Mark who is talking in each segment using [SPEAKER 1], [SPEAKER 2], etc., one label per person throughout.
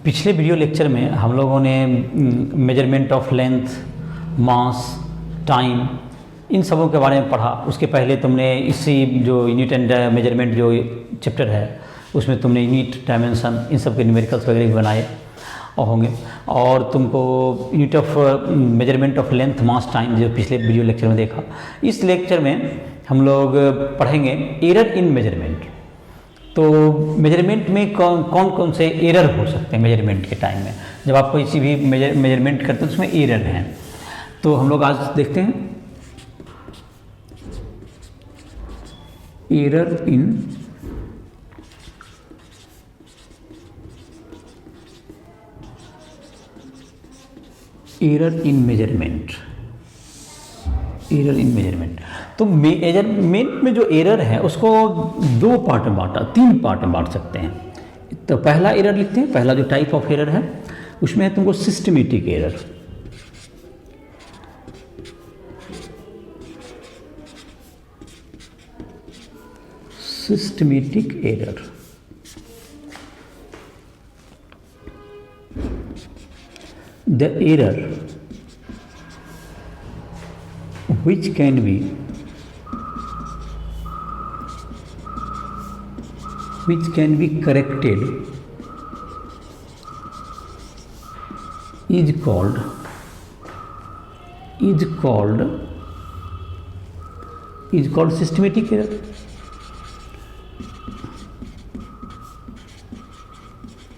[SPEAKER 1] पिछले video lecture में हम लोगों ने measurement of length, mass, time in सबों के बारे में पढ़ा। उसके पहले तुमने इसी जो यूनिट एंड मेजरमेंट जो चैप्टर है उसमें तुमने यूनिट, डायमेंशन इन सब के न्यूमेरिकल्स वगैरह भी बनाए और होंगे। और तुमको unit of measurement of length, mass, time जो पिछले वीडियो लेक्चर में देखा। इस लेक्चर में हम लोग पढ़ेंगे एरर इन मेजरमेंट। तो मेजरमेंट में कौन कौन से एरर हो सकते हैं मेजरमेंट के टाइम में, जब आप कोई सी भी मेजरमेंट करते हैं तो उसमें एरर हैं। तो हम लोग आज देखते हैं error in measurement. Error in measurement, तो मेजरमेंट में जो एरर है उसको दो पार्ट में बांटा, तीन पार्ट में बांट सकते हैं। तो पहला एरर लिखते हैं, पहला जो टाइप ऑफ एरर है उसमें है तुमको systematic error. Systematic error, the error which can be corrected is called systematic error।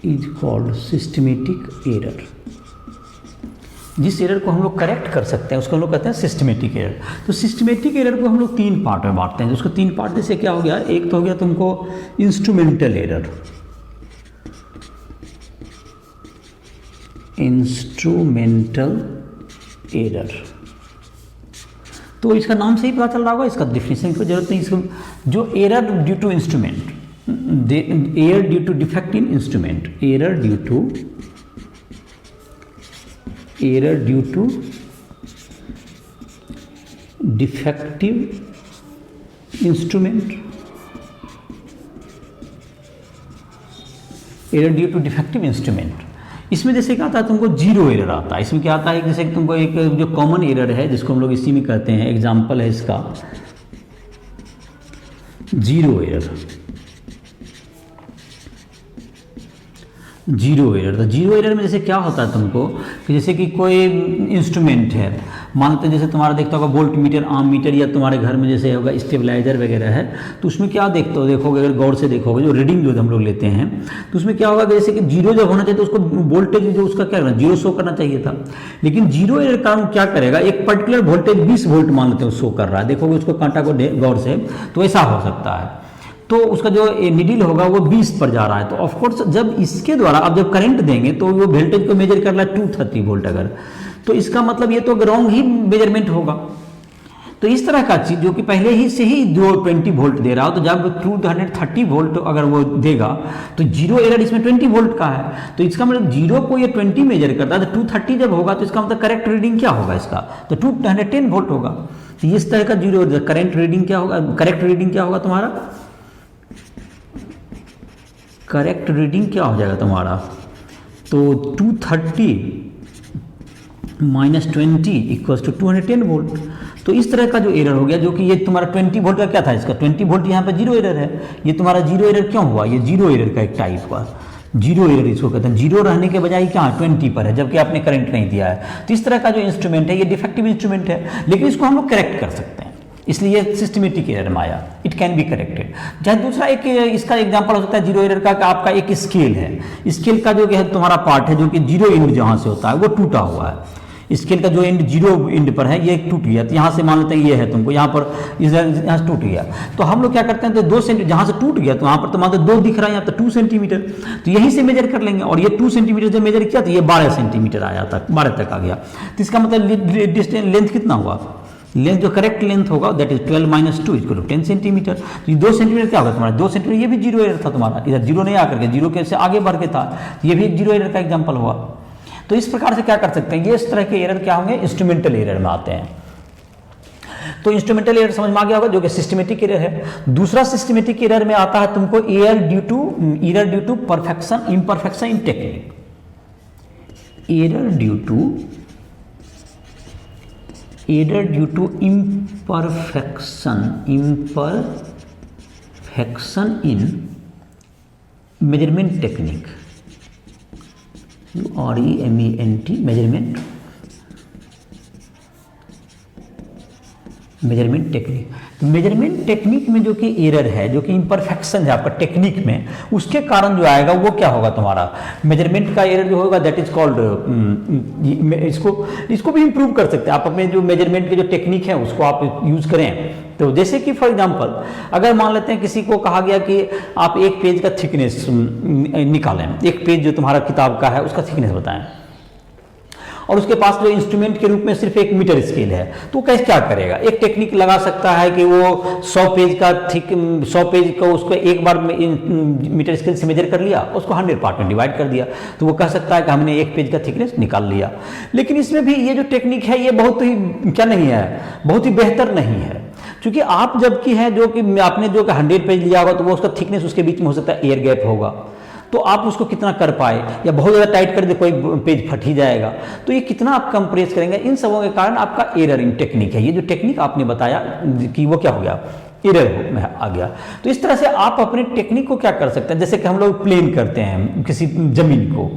[SPEAKER 1] is called systematic error। जिस एरर को हम लोग करेक्ट कर सकते हैं उसको हम लोग कहते हैं सिस्टमेटिक एरर। तो सिस्टमेटिक एरर को हम लोग तीन पार्ट में बांटते हैं। उसको तीन पार्ट जैसे क्या हो गया, एक तो हो गया तुमको इंस्ट्रूमेंटल एरर। तो इसका नाम से ही पता चल रहा होगा, इसका डेफिनेशन की जरूरत नहीं। इसको जो error due to instrument, error due to defect in instrument, error due to defective instrument, error due to defective instrument. इसमें जैसे क्या आता है तुमको जीरो एरर आता है। इसमें क्या आता है, जैसे तुमको एक जो कॉमन एरर है जिसको हम लोग इसी में कहते हैं, एग्जाम्पल है इसका जीरो एरर। जीरो एरर, तो जीरो एरर में जैसे क्या होता है तुमको कि जैसे कि कोई इंस्ट्रूमेंट है, मानते जैसे तुम्हारा देखता होगा वोल्ट मीटर, आम मीटर, या तुम्हारे घर में जैसे होगा स्टेबलाइजर वगैरह है, तो उसमें क्या देखोगे अगर गौर से देखोगे जो रीडिंग जो हम लोग लेते हैं तो उसमें क्या होगा, जैसे कि जीरो जब होना चाहिए तो उसको वोल्टेज जो उसका क्या करना, जीरो शो करना चाहिए था। लेकिन जीरो एरर काम क्या करेगा, एक पर्टिकुलर वोल्टेज 20 वोल्ट मान लेते हैं शो कर रहा है, देखोगे उसको कांटा को गौर से, तो ऐसा हो सकता है। तो उसका जो निडिल होगा वो 20 पर जा रहा है। तो ऑफकोर्स जब इसके द्वारा अब जब करंट देंगे तो वो वोल्टेज को मेजर कर रहा है 230 वोल्ट अगर, तो इसका मतलब ये तो रॉन्ग ही मेजरमेंट होगा। तो इस तरह का चीज जो कि पहले ही से ही 220 वोल्ट दे रहा हो, तो जब 230 वोल्ट अगर वो देगा तो जीरो एरर इसमें 20 वोल्ट का है। तो इसका मतलब जीरो को ये 20 मेजर करता है, तो 230 जब होगा तो इसका मतलब करेक्ट रीडिंग क्या होगा इसका, तो 210 वोल्ट होगा। तो इस तरह का जीरो करेक्ट रीडिंग क्या होगा, करेक्ट रीडिंग क्या होगा तुम्हारा, करेक्ट रीडिंग क्या हो जाएगा तुम्हारा, तो 230 माइनस 20 इक्वल्स टू 210 वोल्ट। तो इस तरह का जो एरर हो गया, जो कि ये तुम्हारा 20 वोल्ट का क्या था, इसका 20 वोल्ट यहाँ पे जीरो एरर है। ये तुम्हारा जीरो एरर क्यों हुआ, ये जीरो एरर का एक टाइप हुआ, जीरो एरर इसको कहते हैं। जीरो रहने के बजाय क्या 20 पर है, जबकि आपने करंट नहीं दिया है। तो इस तरह का जो इंस्ट्रूमेंट है ये डिफेक्टिव इंस्ट्रूमेंट है, लेकिन इसको हम लोग करेक्ट कर सकते हैं, इसलिए सिस्टमेटिक एरर में आया, इट कैन बी करेक्टेड। चाहे दूसरा एक इसका एग्जांपल हो सकता है जीरो एरर का, आपका एक स्केल है, स्केल का जो है तुम्हारा पार्ट है जो कि जीरो एंड जहाँ से होता है वो टूटा हुआ है। स्केल का जो एंड जीरो एंड पर है ये टूट गया, तो यहाँ से मान लेते हैं ये है तुमको यहाँ पर यहाँ से टूट गया, तो हम लोग क्या करते हैं, तो 2 सेंटीमीटर जहाँ से टूट गया तो वहाँ पर तो मान लो 2 दिख रहा है, यहाँ तो 2 सेंटीमीटर, तो यहीं से मेजर कर लेंगे। और ये 2 सेंटीमीटर जब मेजर किया तो ये 12 सेंटीमीटर आया तक, 12 तक आ गया। तो इसका मतलब डिस्टेंस लेंथ कितना हुआ, लेंथ जो करेक्ट लेंथ होगा that is 12 minus 2 equal to 10 centimetre. तो ये 2 सेंटीमीटर क्या होगा तुम्हारा, 2 सेंटीमीटर, ये भी जीरो एरर था तुम्हारा, इधर जीरो नहीं आकर के जीरो के से आगे बढ़ के था, ये भी एक जीरो एरर का एग्जांपल हुआ। तो इस प्रकार से क्या कर सकते हैं, ये इस तरह के एरर क्या होंगे, इंस्ट्रूमेंटल एरर में आते हैं। तो इंस्ट्रूमेंटल एरर समझ में आ गया होगा जो कि सिस्टमेटिक एरर है। दूसरा सिस्टमेटिक एरर में आता है तुमको error due to perfection, imperfection in technique. Error due to imperfection in measurement technique, REMENT, measurement technique. तो मेजरमेंट टेक्निक में जो कि एरर है, जो कि इम्परफेक्शन है आपका टेक्निक में, उसके कारण जो आएगा वो क्या होगा, तुम्हारा मेजरमेंट का एरर जो होगा दैट इज कॉल्ड, इसको भी इंप्रूव कर सकते हैं आप अपने जो मेजरमेंट के जो टेक्निक है उसको आप यूज करें। तो जैसे कि फॉर एग्जांपल अगर मान लेते हैं किसी को कहा गया कि आप एक पेज का थिकनेस निकालें, एक पेज जो तुम्हारा किताब का है उसका थिकनेस बताएं, और उसके पास जो इंस्ट्रूमेंट के रूप में सिर्फ एक मीटर स्केल है, तो कैसे क्या करेगा, एक टेक्निक लगा सकता है कि वो 100 पेज को उसको एक बार मीटर स्केल से मेजर कर लिया, उसको 100 पार्ट में डिवाइड कर दिया, तो वो कह सकता है कि हमने एक पेज का थिकनेस निकाल लिया। लेकिन इसमें भी ये जो टेक्निक है ये बहुत ही क्या नहीं है, बहुत ही बेहतर नहीं है, क्योंकि आप जबकि है जो कि आपने जो 100 पेज लिया होगा तो वो उसका थिकनेस उसके बीच में हो सकता है एयर गैप होगा, तो आप उसको कितना कर पाए, या बहुत ज़्यादा टाइट कर दे कोई पेज फट ही जाएगा, तो ये कितना आप कंप्रेस करेंगे, इन सबों के कारण आपका एरर इन टेक्निक है। ये जो टेक्निक आपने बताया कि वो क्या हो गया, एरर में आ गया। तो इस तरह से आप अपने टेक्निक को क्या कर सकते हैं, जैसे कि हम लोग प्लेन करते हैं किसी जमीन को,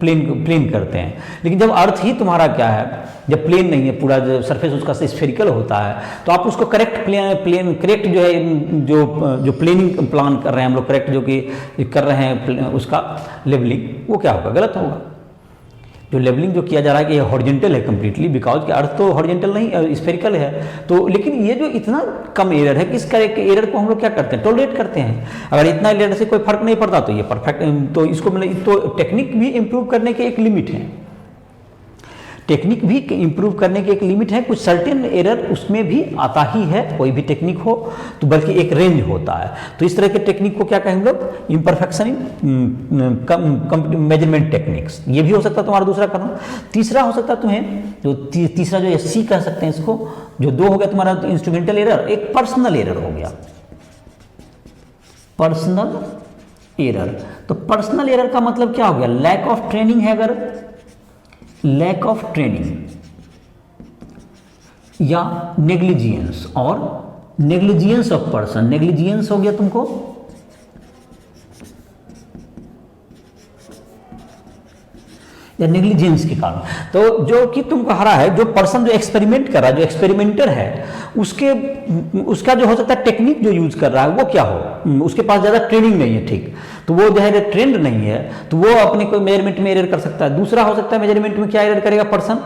[SPEAKER 1] प्लेन करते हैं, लेकिन जब अर्थ ही तुम्हारा क्या है, जब प्लेन नहीं है, पूरा जो सरफेस उसका स्फेरिकल होता है, तो आप उसको करेक्ट जो है जो प्लेनिंग प्लान कर रहे हैं हम लोग, करेक्ट जो कि कर रहे हैं उसका लेवलिंग, वो क्या होगा, गलत होगा। जो लेवलिंग जो किया जा रहा है कि ये हॉरिजॉन्टल है कंप्लीटली, बिकॉज कि अर्थ तो हॉरिजॉन्टल नहीं स्फेरिकल है, तो लेकिन ये जो इतना कम एरर है कि इसका एरर को हम लोग क्या करते हैं, टॉलरेट करते हैं। अगर इतना एरर से कोई फर्क नहीं पड़ता तो ये परफेक्ट, तो इसको मतलब तो टेक्निक भी इंप्रूव करने के एक लिमिट है, टेक्निक भी इंप्रूव करने की एक लिमिट है, कुछ सर्टेन एरर उसमें भी आता ही है, कोई भी टेक्निक हो तो बल्कि एक रेंज होता है। तो इस तरह के टेक्निक को क्या कहेंगे हम लोग, इम्परफेक्शन इन मेजरमेंट टेक्निक्स। ये भी हो सकता है तुम्हारा दूसरा कारण। तीसरा हो सकता है तुम्हें जो तीसरा जो एससी कह सकते हैं इसको, जो दो हो गया तुम्हारा इंस्ट्रूमेंटल एरर, एक पर्सनल एरर हो गया, पर्सनल एरर। तो पर्सनल एरर का मतलब क्या हो गया, लैक ऑफ ट्रेनिंग है, अगर लैक ऑफ ट्रेनिंग या नेग्लिजियंस, और नेग्लिजियंस ऑफ पर्सन, नेग्लिजियंस हो गया तुमको, या नेग्लिजेंस के कारण, तो जो कि तुमको हरा है, जो पर्सन जो एक्सपेरिमेंट कर रहा है, जो एक्सपेरिमेंटर है, उसका जो हो सकता है टेक्निक जो यूज कर रहा है वो क्या हो, उसके पास ज़्यादा ट्रेनिंग नहीं है, ठीक, तो वो जो है ट्रेंड नहीं है, तो वो अपने कोई मेजरमेंट में एरर कर सकता है। दूसरा हो सकता है मेजरमेंट में क्या एरर करेगा पर्सन,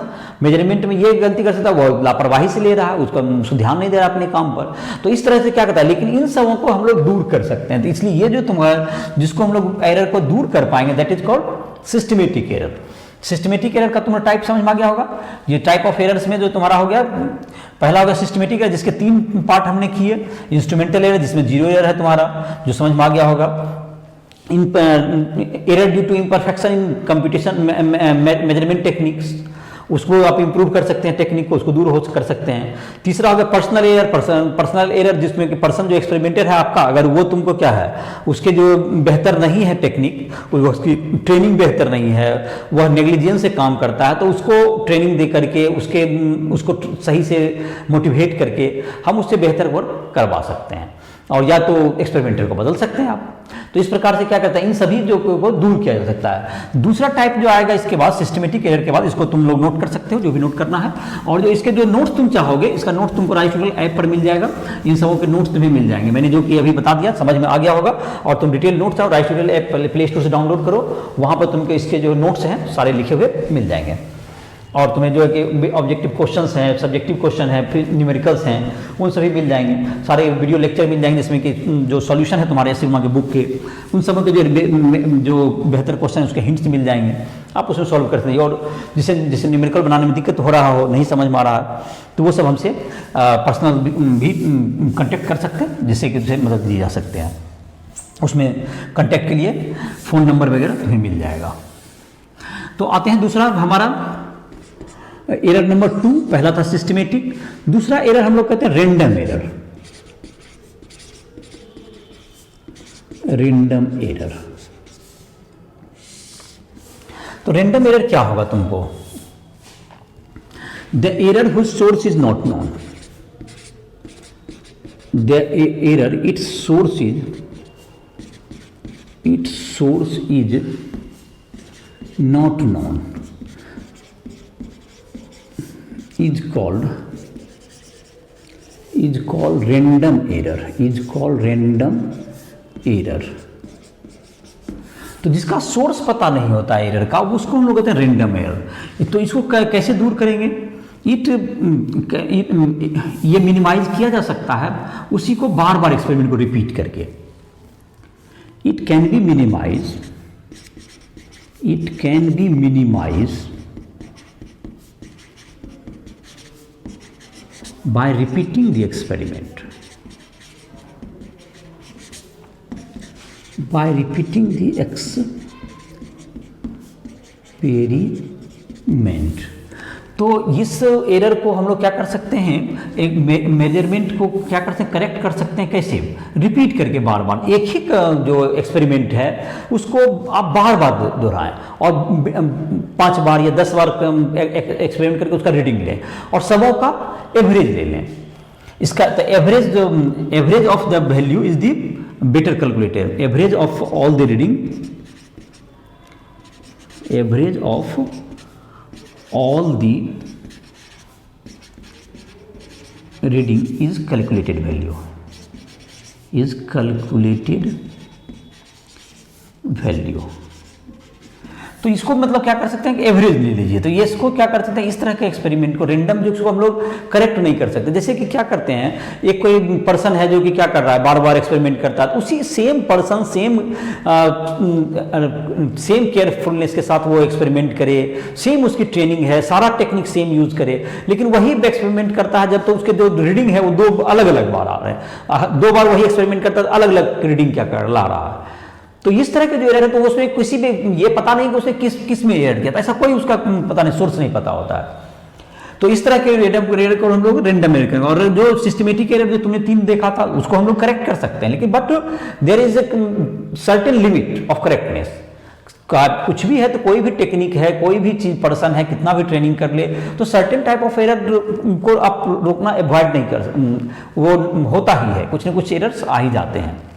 [SPEAKER 1] मेजरमेंट में ये गलती कर सकता है, वो लापरवाही से ले रहा है, उसको ध्यान नहीं दे रहा अपने काम पर, तो इस तरह से क्या करता है। लेकिन इन सबों को हम लोग दूर कर सकते हैं, तो इसलिए ये जो तुम्हारा जिसको हम लोग एरर को दूर कर पाएंगे that is called systematic error. Systematic error का तुम्हारा टाइप समझ में आ गया होगा। ये टाइप ऑफ एरर्स में जो तुम्हारा हो गया, पहला हो गया सिस्टमेटिक एरर, जिसके 3 पार्ट हमने किए। इंस्ट्रूमेंटल एरर जिसमें 0 एरर है तुम्हारा, जो समझ में आ गया होगा। Error due to imperfection in computation measurement techniques, उसको आप इंप्रूव कर सकते हैं, टेक्निक को उसको दूर हो कर सकते हैं। तीसरा हो गया पर्सनल एरर, पर्सनल एरर जिसमें कि पर्सन जो एक्सपेरिमेंटर है आपका, अगर वो तुमको क्या है, उसके जो बेहतर नहीं है टेक्निक, उसकी ट्रेनिंग बेहतर नहीं है, वह नेग्लिजेंस से काम करता है, तो उसको ट्रेनिंग दे करके उसको सही से मोटिवेट करके हम उससे बेहतर वर्क करवा सकते हैं, और या तो एक्सपेरिमेंटर को बदल सकते हैं आप। तो इस प्रकार से क्या करता है, इन सभी जो को दूर किया जा सकता है। दूसरा टाइप जो आएगा इसके बाद सिस्टमेटिक एरर के बाद, इसको तुम लोग नोट कर सकते हो, जो भी नोट करना है, और जो इसके जो नोट्स तुम चाहोगे, इसका नोट्स तुमको राइट ट्यूटोरियल ऐप पर मिल जाएगा, इन सबों के नोट्स तुम्हें मिल जाएंगे। मैंने जो कि अभी बता दिया समझ में आ गया होगा, और तुम डिटेल नोट्स और right tutorial app play store से डाउनलोड करो, वहाँ पर तुमको इसके जो नोट्स हैं सारे लिखे हुए मिल जाएंगे। और तुम्हें जो है कि ऑब्जेक्टिव क्वेश्चंस हैं, सब्जेक्टिव क्वेश्चन हैं, फिर न्यूमेरिकल्स हैं, उन सभी मिल जाएंगे। सारे वीडियो लेक्चर मिल जाएंगे जिसमें कि जो सॉल्यूशन है तुम्हारे एस के बुक के, उन सब के जो बेहतर क्वेश्चन है उसके हिंट्स मिल जाएंगे, आप उसमें सॉल्व कर सकते हैं। और जिसे न्यूमेरिकल बनाने में दिक्कत हो रहा हो, नहीं समझ में आ रहा है, तो वो सब हमसे पर्सनल भी कॉन्टेक्ट कर सकते हैं, जिससे कि उसे मदद दी जा सकते हैं। उसमें कॉन्टैक्ट के लिए फ़ोन नंबर वगैरह तुम्हें मिल जाएगा। तो आते हैं दूसरा हमारा एरर नंबर 2, पहला था सिस्टमेटिक, दूसरा एरर हम लोग कहते हैं रैंडम एरर। रैंडम एरर, तो रैंडम एरर क्या होगा तुमको, the error whose source is not known, the error its source is not known is called random error। तो जिसका सोर्स पता नहीं होता है एरर का, उसको हम लोग कहते हैं रैंडम एरर। तो इसको कैसे दूर करेंगे, ये मिनिमाइज किया जा सकता है उसी को बार बार एक्सपेरिमेंट को रिपीट करके। It can be minimize by repeating the experiment, तो इस एरर को हम लोग क्या कर सकते हैं, एक मेजरमेंट को क्या कर सकते हैं, करेक्ट कर सकते हैं। कैसे, रिपीट करके बार बार एक ही जो एक्सपेरिमेंट है उसको आप बार बार दोहराएं और 5 बार या 10 बार एक्सपेरिमेंट करके उसका रीडिंग लें और सबों का एवरेज ले लें। इसका average of the value is the better calculator, average of all the reading, average of all the reading is calculated value, तो इसको मतलब क्या कर सकते हैं कि एवरेज ले लीजिए। तो ये इसको क्या कर सकते हैं, इस तरह के एक्सपेरिमेंट को रैंडम जो हम लोग करेक्ट नहीं कर सकते। जैसे कि क्या करते हैं, एक कोई पर्सन है जो कि क्या कर रहा है, बार बार एक्सपेरिमेंट करता है, तो उसी सेम पर्सन सेम केयरफुलनेस के साथ वो एक्सपेरिमेंट करे, सेम उसकी ट्रेनिंग है, सारा टेक्निक सेम यूज करे, लेकिन वही एक्सपेरिमेंट करता है जब तो उसके जो रीडिंग है वो 2 अलग अलग बार आ रहे हैं, 2 बार वही एक्सपेरिमेंट करता है, अलग अलग रीडिंग क्या कर ला रहा है। तो इस तरह के जो एरर है, तो उसमें किसी भी ये पता नहीं कि उसने किस में एरर किया था, ऐसा कोई उसका पता नहीं, सोर्स नहीं पता होता है। तो इस तरह के एरर को हम लोग रैंडम एरर करेंगे। और जो सिस्टमेटिक एरर जो तुमने 3 देखा था उसको हम लोग करेक्ट कर सकते हैं, लेकिन but there is a certain limit of correctness. कुछ भी है तो कोई भी टेक्निक है, कोई भी चीज पर्सन है, कितना भी ट्रेनिंग कर ले, तो सर्टेन टाइप ऑफ एरर को आप रोकना अवॉइड नहीं कर, वो होता ही है, कुछ ना कुछ एरर्स आ ही जाते हैं।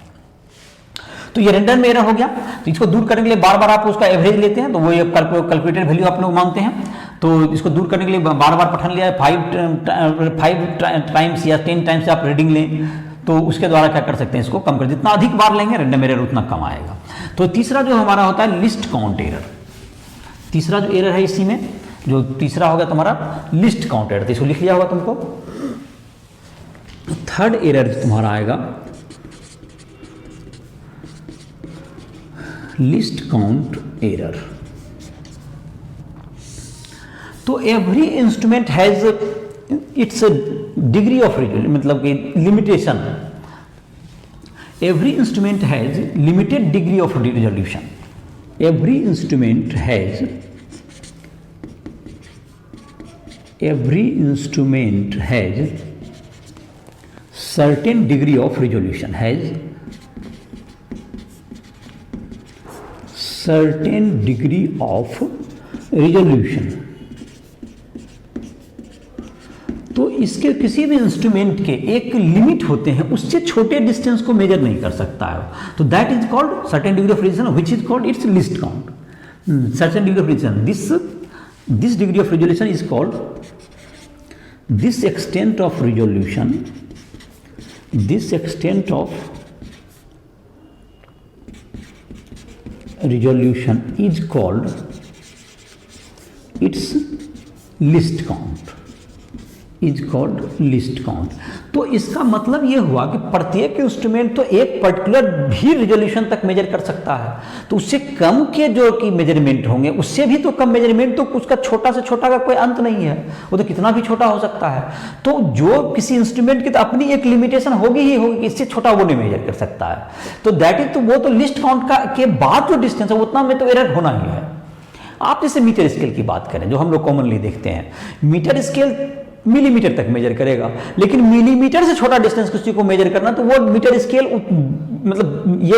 [SPEAKER 1] तो ये रैंडम एरर हो गया। तो इसको दूर करने के लिए बार बार आप उसका एवरेज लेते हैं, तो वो ये कैलकुलेटेड वैल्यू आप लोग मांगते हैं। तो इसको दूर करने के लिए बार बार पठन लिया, 5 टाइम्स या 10 टाइम्स आप रीडिंग लें, तो उसके द्वारा क्या कर सकते हैं, इसको कम कर, जितना अधिक बार लेंगे रैंडम एरर उतना कम आएगा। तो तीसरा जो हमारा होता है लिस्ट काउंट एरर। तीसरा जो एरर है इसी में, जो तीसरा होगा तुम्हारा लिस्ट काउंट एरर, तो इसको लिख लिया होगा तुमको। थर्ड एरर तुम्हारा आएगा लिस्ट काउंट एरर। तो every instrument has its degree of मतलब कि limitation. Every instrument has limited degree of resolution. Every instrument has certain degree of resolution, has certain degree of resolution। तो इसके किसी भी instrument के एक लिमिट होते हैं, उससे छोटे डिस्टेंस को मेजर नहीं कर सकता है, तो that is called certain degree of resolution, which is called its list count. Certain degree of resolution, this degree of resolution is called, this extent of resolution is called its list count। तो इसका मतलब ये हुआ कि प्रत्येक instrument तो एक particular भी रिजोल्यूशन तक मेजर कर सकता है, तो उससे कम के जो कि मेजरमेंट होंगे, उससे भी तो कम मेजरमेंट, तो उसका छोटा से छोटा का कोई अंत नहीं है, वो तो कितना भी छोटा हो सकता है। तो जो किसी इंस्ट्रूमेंट की तो अपनी एक लिमिटेशन होगी ही होगी कि इससे छोटा वो नहीं मेजर कर सकता है, तो दैट इज, तो वो तो लिस्ट काउंट का के बाद जो डिस्टेंस है उतना में तो एरर होना ही है। आप जैसे मीटर स्केल की बात करें, जो हम लोग कॉमनली देखते हैं, मीटर स्केल मिलीमीटर तक मेजर करेगा, लेकिन मिलीमीटर से छोटा डिस्टेंस किसी को मेजर करना, तो वो मीटर स्केल मतलब ये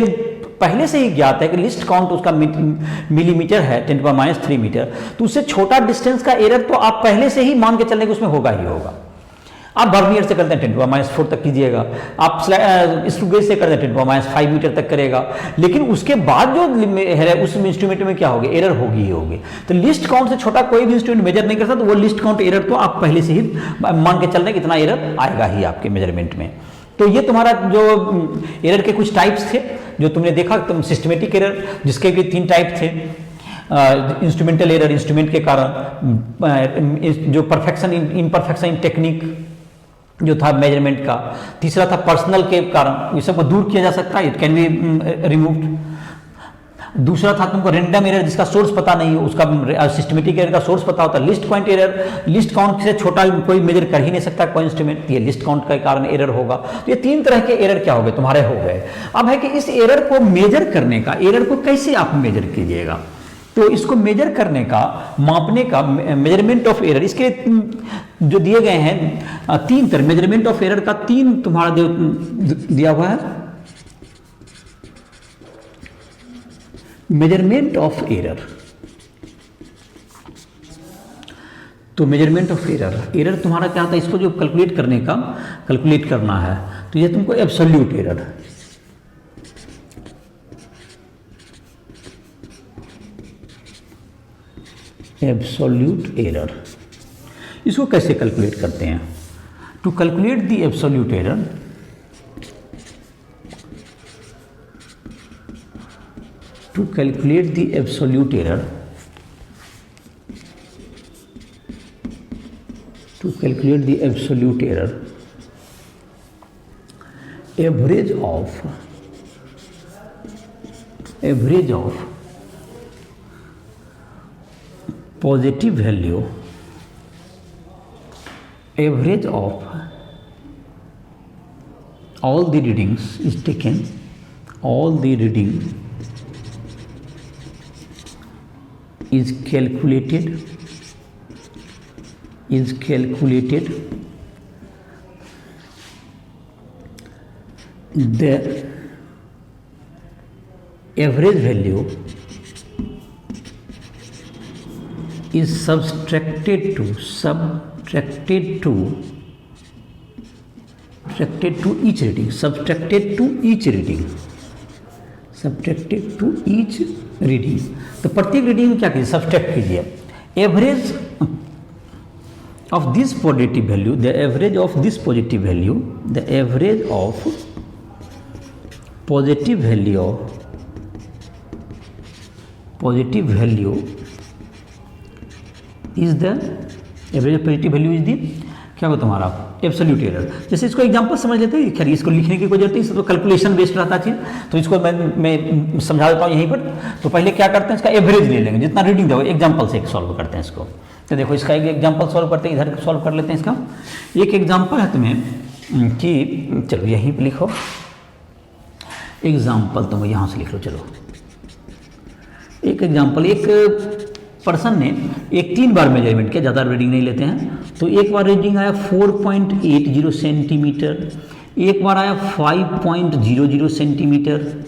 [SPEAKER 1] पहले से ही ज्ञात है कि लिस्ट काउंट उसका मिलीमीटर है 10⁻³ मीटर, तो उससे छोटा डिस्टेंस का एरर तो आप पहले से ही मान के चलने के उसमें होगा ही होगा। आप वर्नियर से करते हैं 10⁻⁴ तक कीजिएगा, आप स्क्रू गेज से करते हैं 10⁻⁵ मीटर तक करेगा, लेकिन उसके बाद जो है उस इंस्ट्रूमेंट में क्या होगी, एरर होगी ही होगी। तो लिस्ट काउंट से छोटा कोई भी इंस्ट्रूमेंट मेजर नहीं करता, तो वो लिस्ट काउंट एरर तो आप पहले से ही मान के चल रहे हैं कितना एरर आएगा ही आपके मेजरमेंट में। तो ये तुम्हारा जो एरर के कुछ टाइप्स थे जो तुमने देखा, तुम सिस्टमेटिक एरर जिसके भी 3 टाइप थे, इंस्ट्रूमेंटल एरर इंस्ट्रूमेंट के कारण, जो परफेक्शन इनपरफेक्शन इन टेक्निक जो था मेजरमेंट का, तीसरा था पर्सनल के कारण, ये सबको दूर किया जा सकता है, इट कैन बी रिमूव्ड। दूसरा था तुमको रैंडम एरर जिसका सोर्स पता नहीं हो, उसका सिस्टमेटिक एरर का सोर्स पता होता है। List count error, list count से छोटा कोई मेजर कर ही नहीं सकता कोई इंस्ट्रूमेंट, ये लिस्ट काउंट के कारण एरर होगा। तो ये 3 तरह के एरर क्या हो गए तुम्हारे, हो गए। अब है कि इस एरर को मेजर करने का, एरर को कैसे आप मेजर कीजिएगा, तो इसको मेजर करने का, मापने का, मेजरमेंट ऑफ एरर, इसके जो दिए गए हैं 3 तरह मेजरमेंट ऑफ एरर का 3 तुम्हारा जो दिया हुआ है, मेजरमेंट ऑफ एरर। तो मेजरमेंट ऑफ एरर, एरर तुम्हारा क्या होता है, इसको जो कैलकुलेट करने का, कैलकुलेट करना है, तो ये तुमको एब्सोल्यूट एरर, एब्सोल्यूट एरर, इसको कैसे कैलकुलेट करते हैं। To calculate the absolute error, to calculate the absolute error, to calculate the absolute error, average of positive value, average of all the readings is taken, all the reading is calculated, the average value is subtracted to each reading, तो प्रत्येक reading में क्या कीजिए, subtract कीजिए। Average of this positive value, the average of this positive value, the average of positive value is the average positive value is the क्या होगा तुम्हारा absolute error. जैसे इसको एग्जांपल समझ लेते हैं, खैर इसको लिखने की कोई जरूरत नहीं, तो कैलकुलेशन बेस्ड रहता चीज, तो इसको मैं समझा देता हूँ यहीं पर। तो पहले क्या करते हैं, इसका एवरेज ले लेंगे, जितना रीडिंग दो, एग्जांपल से एक सॉल्व करते हैं इसको। तो देखो इसका एक एग्जांपल सॉल्व करते हैं, इधर सॉल्व कर लेते हैं इसका। एक एग्जांपल है तुम्हें कि चलो यहीं पर लिखो एग्जाम्पल, तुम यहाँ से लिख लो। चलो एक एग्जाम्पल, एक पर्सन ने 3 बार मेजरमेंट किया, ज़्यादा रीडिंग नहीं लेते हैं। तो एक बार रीडिंग आया 4.80 सेंटीमीटर, एक बार आया 5.00 सेंटीमीटर,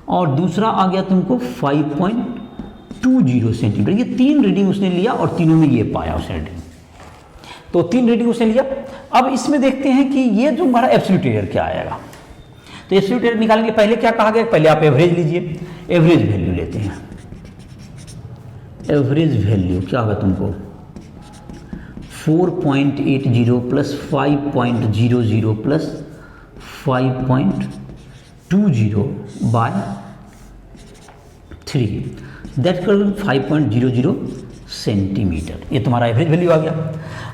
[SPEAKER 1] और दूसरा आ गया तुमको 5.20 सेंटीमीटर। ये 3 रीडिंग उसने लिया और तीनों में ये पाया उसने रीडिंग। तो 3 रीडिंग उसने लिया। अब इसमें देखते हैं कि ये जो हमारा एब्सोल्यूट एरर क्या आएगा। तो एब्सोल्यूट एरर निकालने के पहले क्या कहा गया, पहले आप एवरेज लीजिए, एवरेज वैल्यू लेते हैं। एवरेज वैल्यू क्या होगा तुमको 4.80 प्लस 5.00 प्लस 5.20 बाय 3, दैट कर 5.00 सेंटीमीटर। ये तुम्हारा एवरेज वैल्यू आ गया।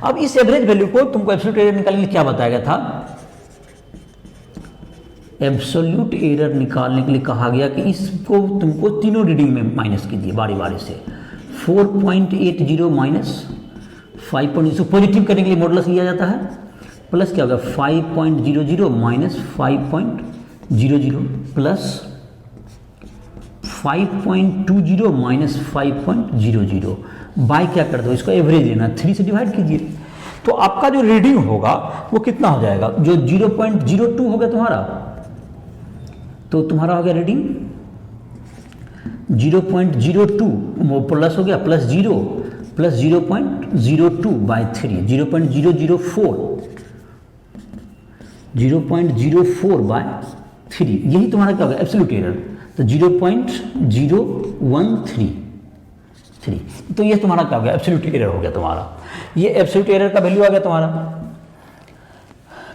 [SPEAKER 1] अब इस एवरेज वैल्यू को तुमको एब्सोल्यूट एरर निकालने के लिए क्या बताया गया था, एब्सोल्यूट एरर निकालने के लिए कहा गया कि इसको तुमको तीनों रीडिंग में माइनस कीजिए बारी बारी से। 4.80 माइनस 5.0 पॉजिटिव करने के लिए मॉडुलस लिया जाता है, प्लस क्या होगा 5.00 माइनस 5.00 प्लस 5.20 माइनस 5.00 बाय क्या कर दो, इसको एवरेज लेना, 3 से डिवाइड कीजिए। तो आपका जो रीडिंग होगा वो कितना हो जाएगा, जो 0.02 हो गया तुम्हारा, तो तुम्हारा हो गया रीडिंग 0.02 प्लस हो गया प्लस 0 प्लस 0.02 बाई 3 0.004 बाय 3, यही तुम्हारा क्या होगा एब्सोल्यूट एरर। तो 0.0133, तो ये तुम्हारा क्या हो गया एब्सोल्यूट एरर हो गया तुम्हारा। ये एब्सोल्यूट एरर का वैल्यू आ गया तुम्हारा।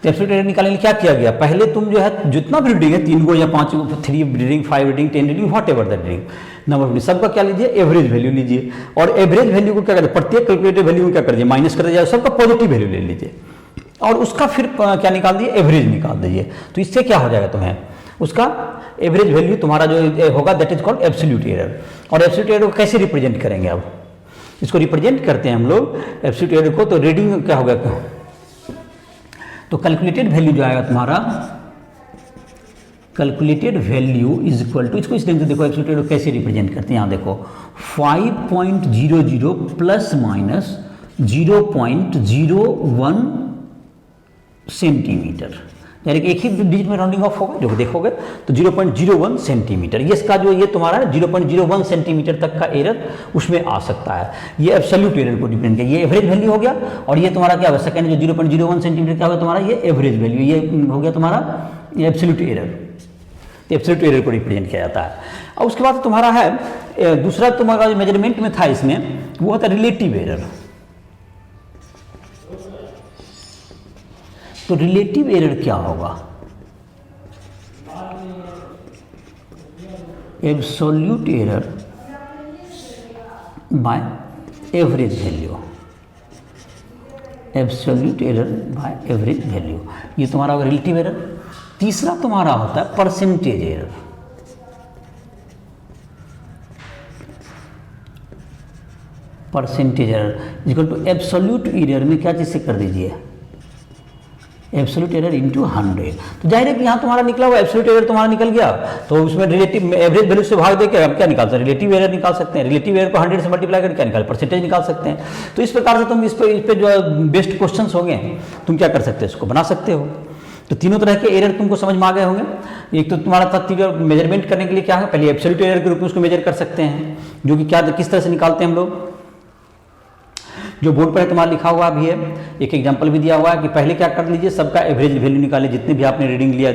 [SPEAKER 1] तो एब्सोल्यूट एरर निकालने के लिए क्या किया गया, पहले तुम जो है जितना भी रीडिंग है 3 को या 5 को, 3 reading 5 reading 10 reading what ever the reading number सबका क्या लीजिए एवरेज वैल्यू लीजिए, और एवरेज वैल्यू को क्या करते हैं प्रत्येक कैलकुलेटेड वैल्यू में क्या कर दीजिए माइनस कर दीजिए, सबका पॉजिटिव वैल्यू ले लीजिए और उसका फिर क्या निकाल दीजिए एवरेज निकाल दीजिए। तो इससे क्या हो जाएगा तुम्हें उसका एवरेज वैल्यू तुम्हारा जो होगा that is called absolute error. और एब्सोल्यूट एरर को कैसे रिप्रेजेंट करेंगे, अब इसको रिप्रेजेंट करते हैं हम लोग एब्सोल्यूट एरर को। तो रीडिंग क्या होगा, तो कैलकुलेटेड वैल्यू जो आएगा तुम्हारा calculated value is equal to, इसको इस ढंग से देखो एब्सोल्यूट एरर कैसे रिप्रेजेंट करते हैं, यहाँ देखो 5.00 प्लस माइनस 0.01 सेंटीमीटर, यानी कि एक ही डिजिट में राउंडिंग ऑफ होगा, जो देखोगे तो 0.01 सेंटीमीटर, ये इसका जो ये तुम्हारा 0.01 सेंटीमीटर तक का एरर उसमें आ सकता है। ये एब्सोल्यूट एरर को डिपेंड किया, ये एवरेज वैल्यू हो गया, और ये तुम्हारा क्या होगा सेकंड जो 0.01 सेंटीमीटर क्या होगा तुम्हारा ये एवरेज वैल्यू, ये हो गया तुम्हारा ये एब्सोल्यूट एरर। एब्सोल्यूट एरर को रिप्रेजेंट किया जाता है। और उसके बाद तुम्हारा है दूसरा तुम्हारा जो मेजरमेंट में था इसमें वो होता है रिलेटिव एरर। तो रिलेटिव एरर क्या होगा, absolute error by average value, absolute error by average value, ये तुम्हारा होगा रिलेटिव एरर। तीसरा तुम्हारा होता है percentage error. Percentage error equal to absolute error में क्या चीज से कर दीजिए एब्सोल्यूट एरर इंटू 100। तो जाहिर है कि यहाँ तुम्हारा निकला हुआ एब्सोल्यूट एरर तुम्हारा निकल गया, तो उसमें रिलेटिव एवरेज वैल्यू से भाग देकर हम क्या निकाल सकते हैं रिलेटिव एरर निकाल सकते हैं। रिलेटिव एरर को 100 से मल्टीप्लाई करके क्या निकाल परसेंटेज निकाल सकते हैं। तो इस प्रकार से तुम इस पे जो बेस्ट क्वेश्चन होंगे तुम क्या कर सकते हो इसको बना सकते हो। तो तीनों तरह के एरर तुमको समझ में आ गए होंगे। एक तो तुम्हारा तथ्य मेजरमेंट करने के लिए क्या है, पहले एब्सोल्यूट एरर के रूप में उसको मेजर कर सकते हैं, जो कि क्या किस तरह से निकालते हैं हम लोग, जो बोर्ड पर तुम्हारा लिखा हुआ भी है, एक एग्जांपल भी दिया हुआ है कि पहले क्या कर लीजिए सबका एवरेज वैल्यू निकाले, जितने भी आपने रीडिंग लिया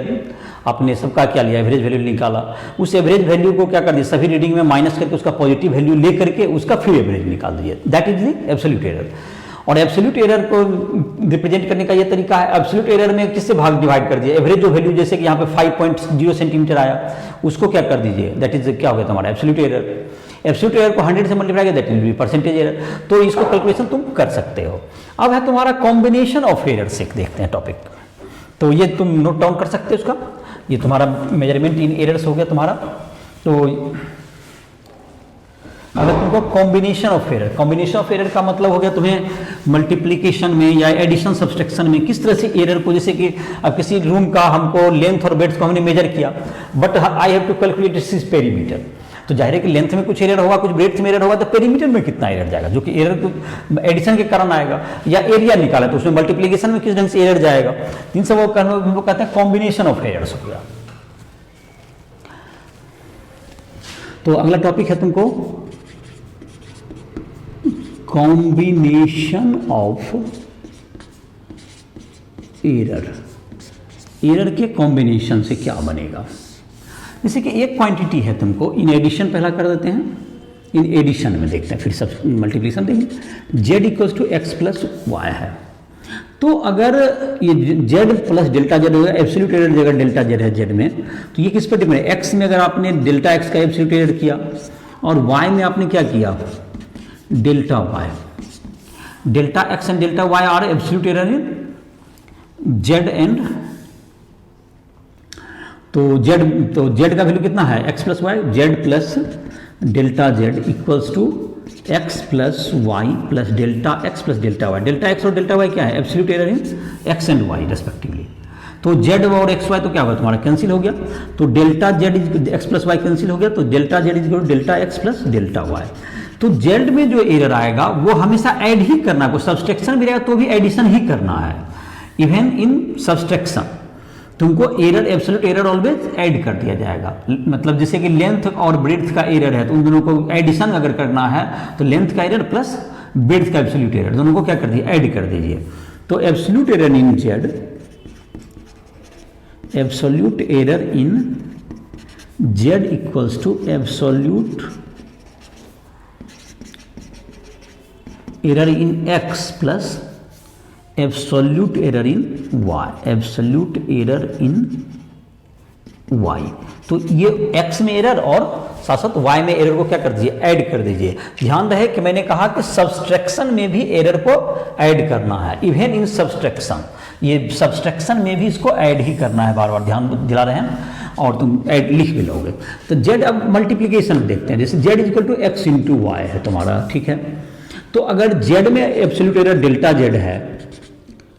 [SPEAKER 1] आपने सबका क्या लिया एवरेज वैल्यू निकाला, उस एवरेज वैल्यू को क्या कर दिया सभी रीडिंग में माइनस करके उसका पॉजिटिव वैल्यू ले करके उसका फिर एवरेज निकाल दीजिए, that is the absolute error. और एब्सोल्यूट एरर को रिप्रेजेंट करने का ये तरीका है, एब्सोल्यूट एरर में किससे भाग डिवाइड कर दिए एवरेज जो वैल्यू जैसे कि यहाँ पे 5.0 सेंटीमीटर आया उसको क्या कर दीजिए दैट इज क्या हो गया तुम्हारा एब्सोल्यूट एरर। एब्सोल्यूट एरर को 100 से मल्टीप्लाई किया that will be percentage error. तो इसको कैलकुलेशन तुम कर सकते हो। अब है तुम्हारा कॉम्बिनेशन ऑफ एरर से देखते हैं टॉपिक, तो ये तुम नोट डाउन कर सकते हो उसका, ये तुम्हारा मेजरमेंट इन एरर्स हो गया तुम्हारा। तो अगर तुमको कॉम्बिनेशन ऑफ एरर का मतलब हो गया तुम्हें मल्टीप्लिकेशन में या एडिशन सब्सट्रैक्शन में किस तरह से एरर को, जैसे कि अब किसी रूम का हमको लेंथ और ब्रेड्थ को हमने मेजर किया but I have to calculate this perimeter, तो जाहिर है कि लेंथ में कुछ एरर होगा कुछ ब्रेड्थ में एरर होगा, तो पेरीमीटर में कितना एरर जाएगा, जो कि एरर तो एडिशन के कारण आएगा। या एरिया निकाला तो उसमें मल्टीप्लिकेशन में किस ढंग से एरर जाएगा, इन सब वो कहते हैं कॉम्बिनेशन ऑफ एरर्स हो गया। तो अगला टॉपिक है तुमको कॉम्बिनेशन ऑफ एरर के कॉम्बिनेशन से क्या बनेगा। जैसे कि एक क्वांटिटी है तुमको इन एडिशन पहला कर देते हैं, इन एडिशन में देखते हैं फिर सब मल्टीप्लिकेशन देंगे। z equals to x plus y है, तो अगर ये z प्लस डेल्टा z होगा, एब्सोल्यूट एरर जगह डेल्टा z है z में, तो ये किस पर डिपेंड है, x में अगर आपने डेल्टा x का एब्सोल्यूट एरर किया और y में आपने क्या किया delta y, delta x and delta y are absolute error in z and, तो z का वैल्यू कितना है x plus y, z plus delta z equals to x plus y plus delta x plus delta y। Delta x और delta y क्या है absolute error in x and y respectively. तो z और x y तो क्या होगा तुम्हारा cancel हो गया, तो delta z x plus y cancel हो गया, तो delta z is delta x plus delta y। तो z में जो एरर आएगा वो हमेशा ऐड ही करना है, सब्सट्रैक्शन भी रहेगा तो भी एडिशन ही करना है, इवन इन सब्सट्रैक्शन। तुमको error, absolute error always add कर दिया जाएगा। मतलब जैसे कि लेंथ और ब्रेड्थ का एरर है तो उन दोनों को एडिशन अगर करना है तो लेंथ का एरर प्लस ब्रेड्थ का एब्सोल्यूट एरर दोनों को क्या कर दिए, ऐड कर दीजिए। तो absolute error in z, absolute error in z equals to absolute error in x plus absolute error in y, absolute error in y. तो ये एक्स में एरर और साथ साथ वाई में एरर को क्या कर दीजिए, ऐड कर दीजिए। ध्यान रहे कि मैंने कहा कि सब्सट्रैक्शन में भी एरर को ऐड करना है, इवन इन सब्सट्रैक्शन, ये सब्सट्रैक्शन में भी इसको ऐड ही करना है, बार बार ध्यान दिला रहे हैं और तुम ऐड लिख भी लोगे। तो जेड, अब मल्टीप्लीकेशन देखते हैं, जैसे z equal to x into y है तुम्हारा, ठीक है। तो अगर जेड में एब्सोल्यूट एरर डेल्टा जेड है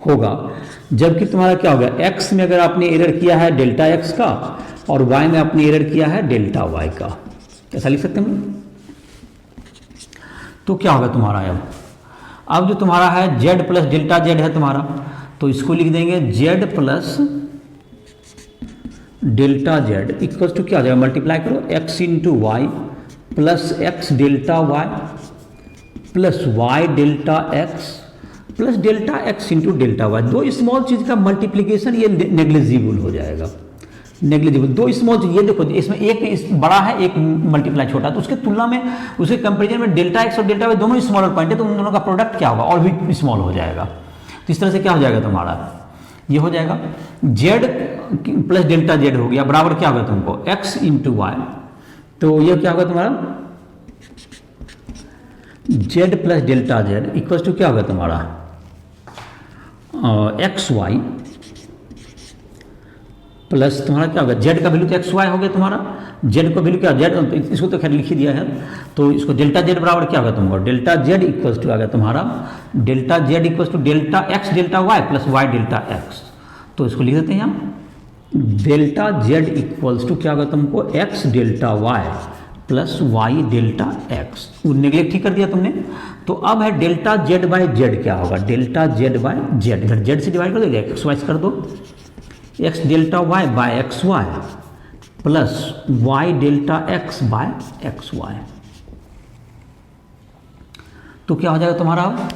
[SPEAKER 1] होगा, जबकि तुम्हारा क्या होगा, एक्स में अगर आपने एरर किया है डेल्टा एक्स का और वाई में आपने एरर किया है डेल्टा वाई का, ऐसा लिख सकते हैं। तो क्या होगा तुम्हारा, अब जो तुम्हारा है जेड प्लस डेल्टा जेड है तुम्हारा, तो इसको लिख देंगे z plus delta z equal to क्या हो जाएगा, मल्टीप्लाई करो x into y plus x delta y plus Y delta x plus delta x into delta y. दो स्मॉल चीज का मल्टीप्लीकेशन ये नेग्लिजिबल हो जाएगा, नेग्लिजिबल। दो स्मॉल चीज, ये देखो इसमें एक बड़ा है एक मल्टीप्लाई छोटा, तो उसके तुलना में, उसके कंपेरिजन में डेल्टा एक्स और डेल्टा वाई दोनों स्मॉलर पॉइंट है, तो उन दोनों का प्रोडक्ट क्या होगा, और भी स्मॉल हो जाएगा। तो इस तरह से क्या हो जाएगा तुम्हारा, ये हो जाएगा जेड प्लस डेल्टा जेड हो गया, बराबर क्या होगा तुमको एक्स इंटू वाई। तो ये क्या होगा तुम्हारा z plus delta z equal to क्या होगा तुम्हारा एक्स वाई प्लस तुम्हारा क्या होगा, जेड का वैल्यू तो एक्स वाई हो गया तुम्हारा, जेड का वैल्यू क्या जेड, इसको तो खैर लिख ही दिया है, तो इसको डेल्टा जेड बराबर क्या होगा तुमको, डेल्टा जेड इक्वल टू आ गया तुम्हारा delta z equal to delta x delta y plus Y delta x. तो इसको लिख देते हैं हम डेल्टा जेड इक्वल्स टू क्या होगा तुमको x delta y plus Y delta x, वो नेग्लेक्ट ही कर दिया तुमने। तो अब है डेल्टा जेड बाई जेड क्या होगा, डेल्टा जेड बाई जेड, इधर जेड से डिवाइड कर दो, एक्स वाई कर दो, X delta Y by X Y plus Y delta X by X Y. तो क्या हो जाएगा तुम्हारा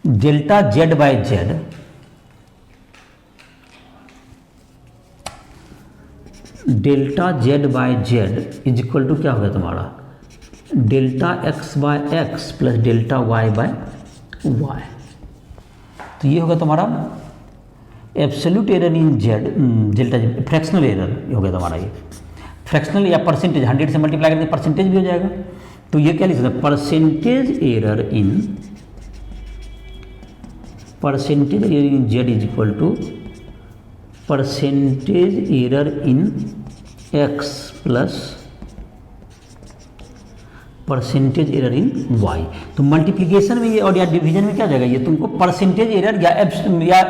[SPEAKER 1] delta Z by Z delta Z by Z is equal to क्या होगा तुम्हारा delta X by X plus delta Y by Y. तो ये होगा तुम्हारा absolute error in Z, delta Z fractional error हो गया तुम्हारा, ये फ्रैक्शनल या परसेंटेज, 100 से मल्टीप्लाई करके परसेंटेज भी हो जाएगा। तो ये क्या लिख सकते हैं, percentage error in z is equal to percentage error in x plus percentage error in y. तो मल्टीप्लिकेशन में ये और या डिवीजन में क्या जाएगा, ये तुमको परसेंटेज एरर या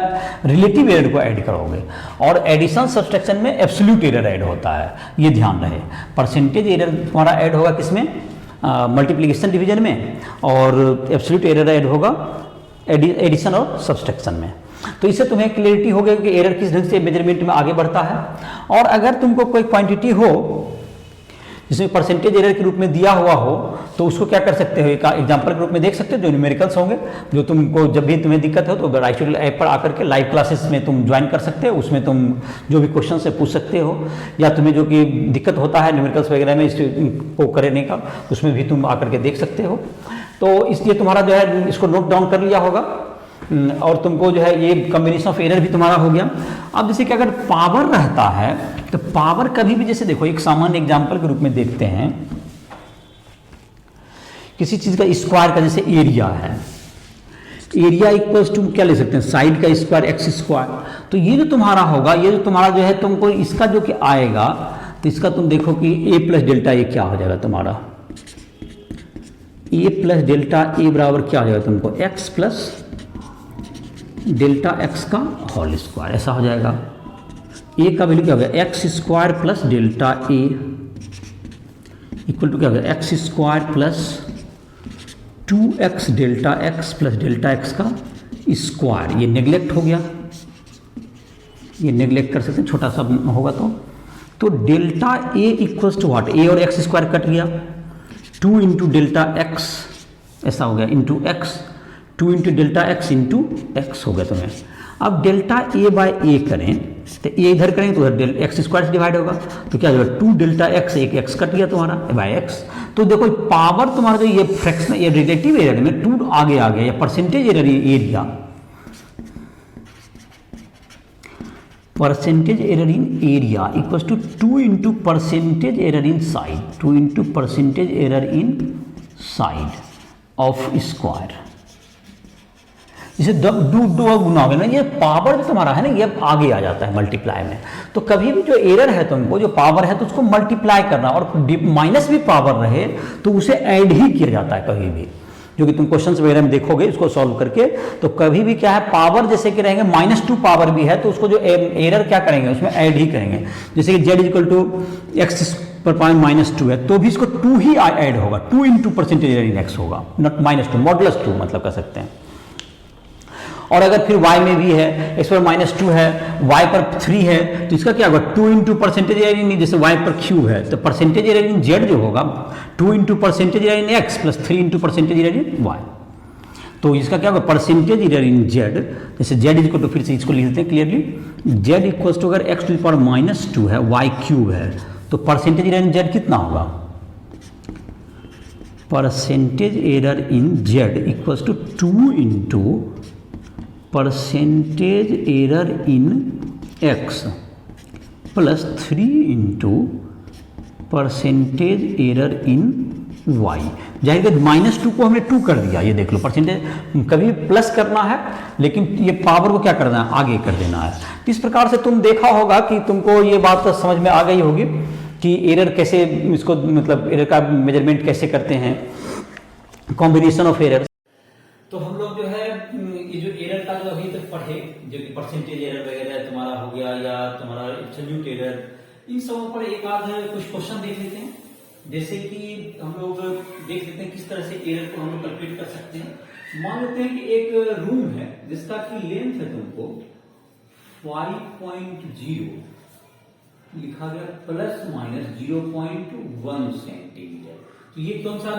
[SPEAKER 1] रिलेटिव एरर को ऐड करोगे, और एडिशन सब्सट्रैक्शन में एब्सोल्यूट एरर ऐड होता है, ये ध्यान रहे। परसेंटेज एरर तुम्हारा ऐड होगा किसमें, मल्टीप्लिकेशन डिवीजन में, और एब्सोल्यूट एरर ऐड होगा एडिशन और सब्सट्रैक्शन में। तो इससे तुम्हें क्लियरिटी हो गई कि एरर किस ढंग से मेजरमेंट में आगे बढ़ता है। और अगर तुमको कोई क्वांटिटी हो जिसमें परसेंटेज एरर के रूप में दिया हुआ हो, तो उसको क्या कर सकते हो, एक एग्जांपल के रूप में देख सकते हो, जो न्यूमेरिकल्स होंगे, जो तुमको जब भी तुम्हें दिक्कत हो तो राइट ऐप पर आकर के लाइव क्लासेस में तुम ज्वाइन कर सकते हो, उसमें तुम जो भी क्वेश्चन से पूछ सकते हो, या तुम्हें जो कि दिक्कत होता है न्यूमेरिकल्स वगैरह में इसको करने का, उसमें भी तुम आकर के देख सकते हो। तो इसलिए तुम्हारा जो है इसको नोट डाउन कर लिया होगा, और तुमको जो है ये कॉम्बिनेशन ऑफ एरर भी तुम्हारा हो गया। अब जैसे कि अगर पावर रहता है तो पावर कभी भी, जैसे देखो एक सामान्य एग्जांपल के रूप में देखते हैं, किसी चीज का स्क्वायर का जैसे एरिया है, एरिया इक्वल्स टू क्या ले सकते हैं, साइड का स्क्वायर एक्स स्क्वायर। तो ये जो तुम्हारा होगा, ये जो तुम्हारा जो है तुमको इसका जो कि आएगा, तो इसका तुम देखो कि ए प्लस डेल्टा ए क्या हो जाएगा तुम्हारा, ए प्लस डेल्टा ए बराबर क्या हो जाएगा तुमको एक्स प्लस डेल्टा एक्स का होल स्क्वायर, ऐसा हो जाएगा। ए का वैल्यू क्या होगा, x square plus delta A equal to क्या होगा, x square plus 2x delta x plus delta x का स्क्वायर। ये नेग्लेक्ट हो गया, ये नेग्लेक्ट कर सकते हैं, छोटा सा होगा तो delta A equals to what, A और एक्स स्क्वायर कट गया, 2 इंटू डेल्टा एक्स ऐसा हो गया into x, 2 into delta x into x हो गया तुम्हें। अब डेल्टा ए बाय ए करें तो ए इधर करेंगे तो उधर एक्स स्क्वायर से डिवाइड होगा, तो क्या होगा 2 डेल्टा एक्स, एक एक्स कट गया तुम्हारा बाय एक्स। तो देखो पावर तुम्हारा जो ये फ्रैक्शन, ये रिलेटिव एरर में 2 आगे आ गया, या percentage error area, percentage error in area equals to 2 into percentage error in side, 2 into percentage error in side of square. जैसे दो गुना हो गया ना, ये पावर जो तुम्हारा है ना ये आगे आ जाता है मल्टीप्लाई में। तो कभी भी जो एरर है तुमको, जो पावर है तो उसको मल्टीप्लाई करना, और माइनस भी पावर रहे तो उसे ऐड ही किया जाता है कभी भी, जो कि तुम क्वेश्चंस वगैरह में देखोगे इसको सॉल्व करके। तो कभी भी क्या है, पावर जैसे कि रहेंगे -2 पावर भी है तो उसको जो एरर क्या करेंगे उसमें ऐड ही करेंगे। जैसे कि z इक्वल टू एक्स पर पॉइंट -2 है तो भी इसको 2 ही ऐड होगा, 2 into percentage error in x होगा, नॉट -2, मॉडुलस 2 मतलब कर सकते हैं। और अगर फिर y में भी है, x पर -2 है, y पर 3 है तो इसका क्या होगा 2 इंटू परसेंटेज एरर इन, जैसे y पर क्यूब है तो परसेंटेज एरर इन z जो होगा 2 into percentage error in x plus 3 into percentage error in y। तो इसका क्या होगा परसेंटेज एरर इन z, जैसे z इक्वल टू, फिर से इसको लिख देते हैं क्लियरली, z इक्वल टू अगर x टू द पावर -2 है, y क्यूब है तो परसेंटेज एरर इन z कितना होगा, percentage error in z equal to 2 into percentage error in x plus 3 into percentage error in y। जाहिर है -2 को हमने 2 कर दिया, ये देख लो परसेंटेज कभी प्लस करना है लेकिन ये पावर को क्या करना है आगे कर देना है। तो इस प्रकार से तुम देखा होगा कि तुमको ये बात तो समझ में आ गई होगी कि एरर कैसे, इसको मतलब एरर का मेजरमेंट कैसे करते हैं, कॉम्बिनेशन ऑफ एरर। तो हम लोग जो है ये जो एरर का जो अभी तक पढ़े, जो कि परसेंटेज एरर वगैरह तुम्हारा हो गया या तुम्हारा एब्सोल्यूट एरर, इन सबों पर एक आध कुछ क्वेश्चन देख लेते हैं। जैसे कि हम लोग देख लेते हैं किस तरह से एरर को हम लोग कैलकुलेट कर सकते हैं। मान लेते हैं कि एक रूम है जिसका की लेंथ है तुमको 5.0 लिखा गया प्लस माइनस 0.1 सेंटीमीटर। तो ये कौन सा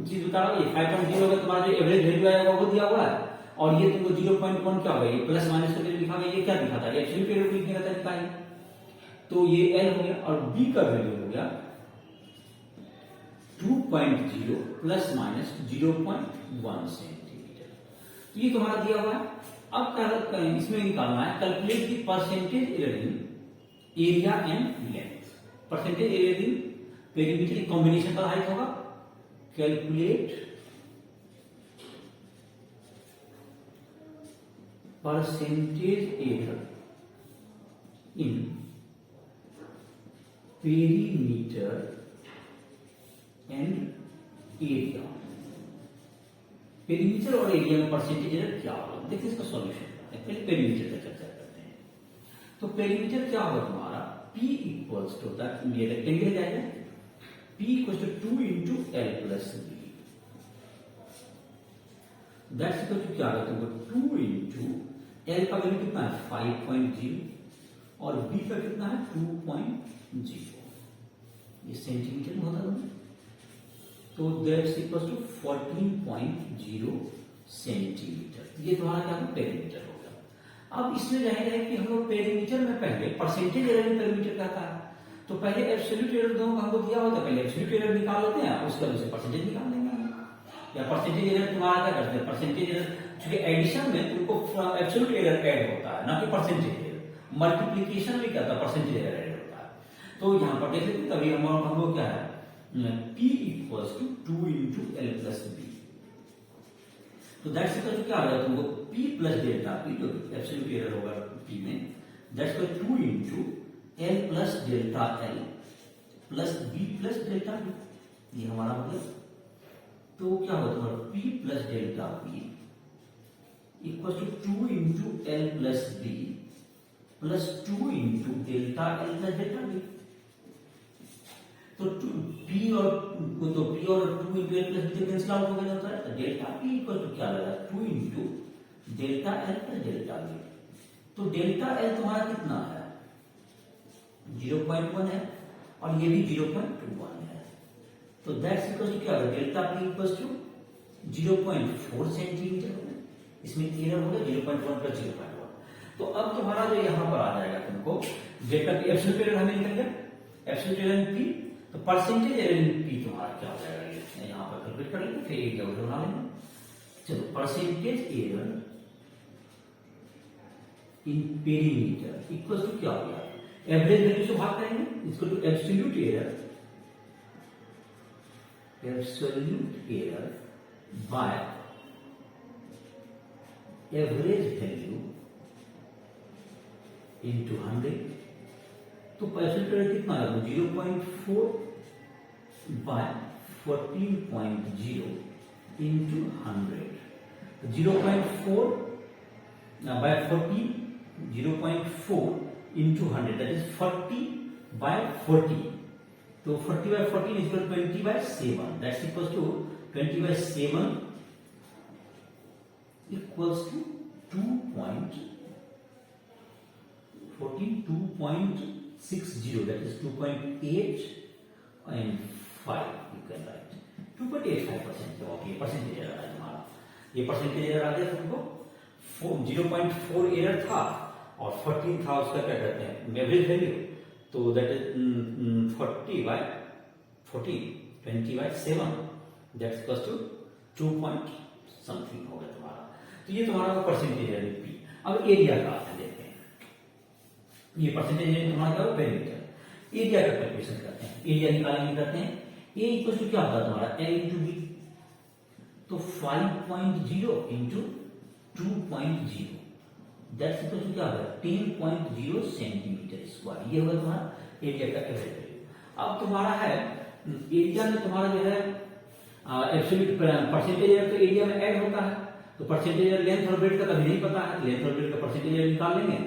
[SPEAKER 1] चीज बता रहा है, ये 5.0 का तुम्हारा जो एवरेज वैल्यू आएगा वो दिया हुआ है, और ये तुमको 0.1 क्या होगा, ये प्लस माइनस करके लिखा गया, ये क्या दिखाता है, एब्सोल्यूट एरर लिखने का तरीका है। तो ये L हो गया, और B का वैल्यू हो गया 2.0 प्लस माइनस 0.1 सेंटीमीटर। तो ये तुम्हारा दिया हुआ है। अब क्या इसमें निकालना है, calculate the percentage error in area and length. Percentage error in perimeter की कॉम्बिनेशन पर आधारित होगा। Calculate percentage error in perimeter and area. Perimeter और एरिया में परसेंटेज एरर क्या होगा, देखिए इसका सॉल्यूशन पहले पेरीमीटर का चर्चा करते हैं। तो पेरीमीटर क्या होगा तुम्हारा, P इक्वल्स टू ये रेक्टेंगल जाएगा, P equals to 2 into L plus B। That's equal to क्या होगा तुमको 2 इंटू L का वैल्यू कितना है 5.0 और B का कितना है 2.0, ये सेंटीमीटर में होता है। तो दैट्स इक्वल टू 14.0 सेंटीमीटर। ये तुम्हारा क्या है पेरीमीटर होगा। अब इसमें जाहिर है कि हम लोग पेरीमीटर में पहले परसेंटेज एरर में पेरीमीटर कहता है, तो पहले एब्सोल्यूट एरर दोनों का हमको दिया होता है, पहले एब्सोल्यूट एरर निकाल लेते हैं, उसके बाद उसे परसेंटेज निकाल लेंगे। या परसेंटेज एरर तुम्हारा क्या करते हैं, परसेंटेज एरर क्योंकि एडिशन में तुमको एब्सोल्यूट एरर ऐड होता है ना कि परसेंटेज एरर, मल्टीप्लिकेशन भी क्या होता है परसेंटेज एरर ऐड होता है। तो यहां पर देख लेते हैं, तभी हम लोग क्या है P equals to 2 into L plus B। तो दैट्स इक्वल टू क्या आ जाएगा तुमको P प्लस डेल्टा P, जो एब्सोल्यूट एरर होगा P में, that's equal 2 into L plus delta L plus B plus delta B, ये हमारा मतलब। तो क्या होगा तुम्हारा P plus delta P equal to 2 into L plus B plus 2 into delta L plus delta B। तो P और 2 into L plus B cancel out हो जाता है, तो डेल्टा P इक्वल टू क्या लगा 2 into delta L plus delta B। तो delta L तुम्हारा कितना है 0.1 है और ये भी 0.21 है, तो दैट्स इक्वल टू क्या होगा delta P equal to 0.4 centimetre, इसमें एरर होगा 0.1 प्लस 0.1। तो अब तुम्हारा जो यहां पर आ जाएगा तुमको डेल्टा पी एब्सोल्यूट एरर हमें निकल गया एब्सोल्यूट एरर इन पी, तो परसेंटेज एरर इन पी तुम्हारा क्या हो जाएगा ये यहां पर कैलकुलेट कर लेंगे, फिर एरिया उधर बना लेंगे। चलो percentage error in perimeter equal to क्या हो गया एवरेज वैल्यू से भाग करेंगे equal to absolute error by average value into 100। तो एब्सोल्यूट एरर कितना है 0.4 by 14.0 into 100, 0.4 by 14 0.4 into 100 that is 40 by 40, तो 40 by 14 is equal to 20 by 7, that's equals to 20 by 7 equals to 2.60, that is 2.8 and 5 you can write 2.85% of ये percentage error है हमारा, ये percentage error आ गया तुमको 0.4 error था और 14 था उसका क्या कहते हैं एवरेज वैल्यू, तो that is 40 by 14 20 by 7 that's equal to 2 point something हो गया तुम्हारा। तो ये तुम्हारा परसेंटेज एरर पी। अब एरिया का देखते हैं, ये परसेंटेज एरर तुम्हारा क्या पेरीमीटर, एरिया का कैलकुलेशन करते हैं, एरिया निकालेंगे करते हैं ए इक्वल टू क्या होगा तुम्हारा एल इंटू बी, तो 5.0 इंटू 2.0 दैट्स इक्वल टू क्या होगा 10.0 सेंटीमीटर स्क्वायर, ये होगा तुम्हारा एरिया का एवरेज वैल्यू। अब तुम्हारा है एरिया में तुम्हारा जो है एब्सोल्यूट परसेंटेज एरिया तो एरिया में ऐड होता है, तो परसेंटेज एरिया लेंथ और ब्रेड का कभी नहीं पता है, लेंथ और ब्रेड का परसेंटेज एरिया निकाल लेंगे,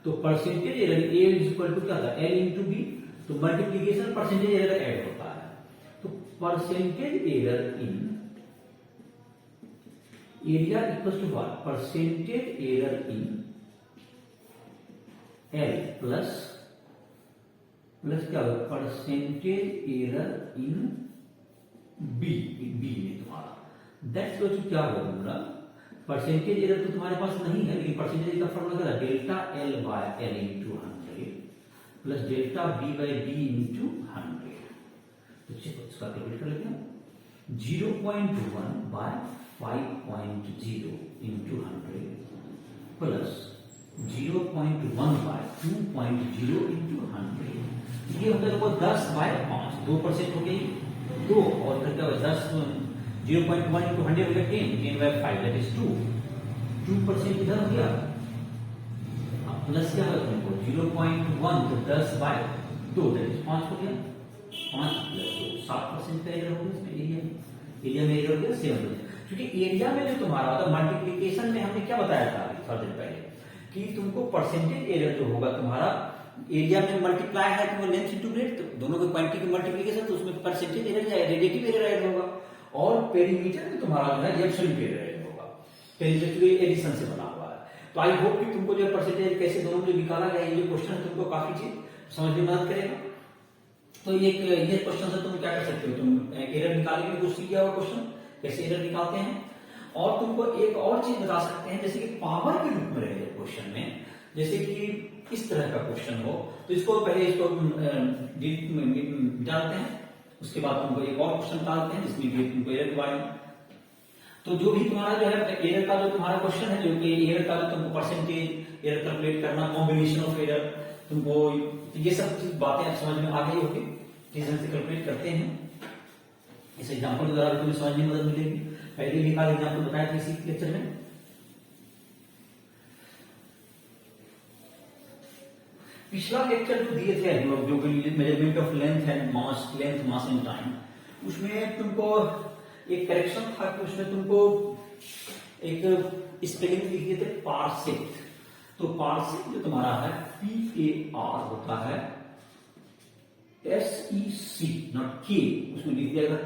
[SPEAKER 1] तो percentage area A is equal to क्या होता है एल इंटू बी, तो मल्टीप्लीकेशन परसेंटेज एरिया ऐड होता है, तो percentage error in area equal to what percentage error in L plus क्या होगा परसेंटेज एरर इन बी में तुम्हारा दैट्स इक्वल टू क्या होगा तुम्हारा परसेंटेज एरर तो तुम्हारे पास नहीं है, लेकिन परसेंटेज का फॉर्मूला क्या है delta L by L into 100 plus delta B by B into 100, तो इसका कैलकुलेट कर लेते हैं 0.1 by 5.0 into 100 plus 0.1 by 2.0 into 100, ये होता है 10 बाय 5, 2% हो गई 2 और फिर क्या होगा 10 0.1 इंटू 100 हो गया 10 बाय 5 दैट इज 2% इधर हो गया, अब प्लस क्या होगा तुमको 0.1 तो 10 बाय 2 दैट इज 5 हो गया, 5 प्लस 2 7% का एरर हो गया इसमें, एरिया में एरर हो गया 7%, क्योंकि एरिया में जो तुम्हारा होता है मल्टीप्लीकेशन में हमने क्या बताया था थोड़ा देर पहले कि तुमको परसेंटेज एरर जो होगा तुम्हारा एरिया में मल्टीप्लाई है तो लेंथ इंटू ब्रेड, तो दोनों की क्वांटिटी की मल्टीप्लिकेशन तो उसमें परसेंटेज एरर जाएगा रेडिएटिव एरर ऐड होगा, और पेरीमीटर में तुम्हारा जो है एब्सोल्यूट एरर ऐड होगा, पेरीमीटर एडिशन से बना हुआ है। तो आई होप कि तुमको जो परसेंटेज कैसे दोनों जो निकाला गया ये क्वेश्चन है तुमको काफी चीज समझ में मदद करेगा। तो ये क्वेश्चन से तुम क्या कर सकते हो, तुम एरर निकालने की कोशिश किया हुआ क्वेश्चन कैसे एरर निकालते हैं, और तुमको एक और चीज बता सकते हैं जैसे कि पावर के रूप में रहे क्वेश्चन में, जैसे कि इस तरह का क्वेश्चन हो तो इसको पहले इसको जानते हैं, उसके बाद तुमको एक और क्वेश्चन डालते हैं जिसमें भी तुमको एरर के बारे में, तो जो भी तुम्हारा जो है एरर का जो तुम्हारा क्वेश्चन है जो कि एरर का जो तुमको परसेंटेज एरर कैलकुलेट करना कॉम्बिनेशन ऑफ एरर तुमको ये सब चीज बातें समझ में आ गई होगी किस तरह से कैलकुलेट करते हैं, इस एग्जाम्पल के द्वारा तुम्हें समझने में मदद मिलेगी। पहले भी काल एग्जाम्पल बताया था इसी लेक्चर में। पिछला लेक्चर जो दिए थे जो measurement of length and mass and time, उसमें तुमको एक करेक्शन था कि उसमें तुमको एक स्पेलिंग लिखे थे पार्सेक, तो पार्सेक जो तुम्हारा है PAR होता है SEC नॉट K, उसमें लिख दिया गया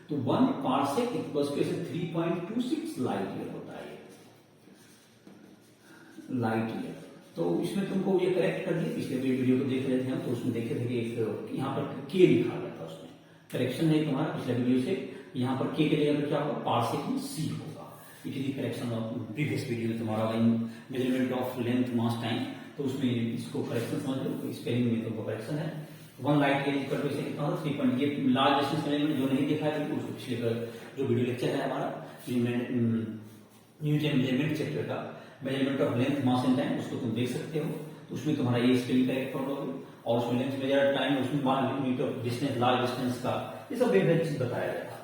[SPEAKER 1] तो 1 parsec equals to 3.26 light year होता है, लाइट ईयर तो इसमें तुमको ये करेक्ट कर दिया। पिछले वीडियो को देख रहे थे हम, तो उसमें देखे थे कि एक यहाँ पर के लिखा गया था, उसमें करेक्शन है तुम्हारा पिछले वीडियो से। यहाँ पर के जगह पर क्या होगा, पार्सेक में सी होगा। It is the correction of previous video तुम्हारा measurement of length mass time, तो उसमें इसको करेक्शन समझ लो, स्पेलिंग में तुमको करेक्शन है। One light age equal to इसे कितना होता है 3 पॉइंट। ये लार्ज डिस्टेंस मेजरमेंट जो नहीं देखा है उसको पिछले जो वीडियो लेक्चर है हमारा न्यूटन मेजरमेंट चैप्टर का measurement of length mass and time, उसको तुम देख सकते हो। तो उसमें तुम्हारा ये स्पेलिंग करेक्ट कर लोगे, और उसमें लेंथ मेजर टाइम, उसमें unit of distance, large distance का ये सब बेहद चीज बताया जाएगा।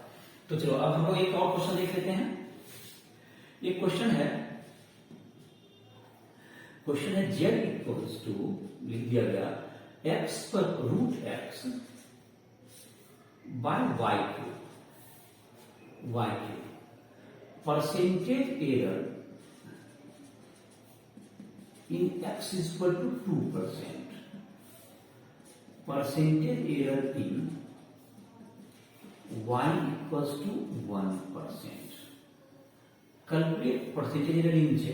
[SPEAKER 1] तो चलो अब हम लोग एक और क्वेश्चन देख लेते हैं। एक क्वेश्चन है z इक्वल्स टू, लिख दिया गया x पर root x by y cube percentage error in x is equal to 2%, percentage error in y equals to 1%. Calculate percentage error in z.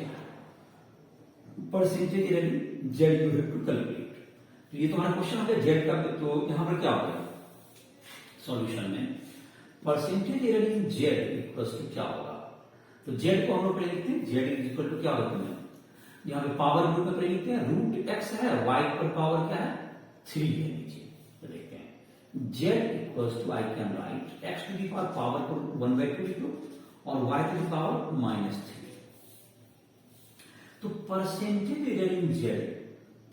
[SPEAKER 1] Percentage error in z you have to calculate. तो ये तुम्हारा question हो गया z का। तो यहां पर क्या होगा सॉल्यूशन में, percentage error in z equals to क्या होगा। तो z को हम लोग पहले लिखते हैं, z इज इक्वल टू क्या होगा तुम्हें, यहाँ पे पावर ग्रुप में लिखते हैं, रूट x है, y पर पावर क्या है 3 है नीचे। तो देखते हैं z equals to, I can write x to the power को 1/2 लिख लो और y टू दी पावर -3। तो percentage error in z,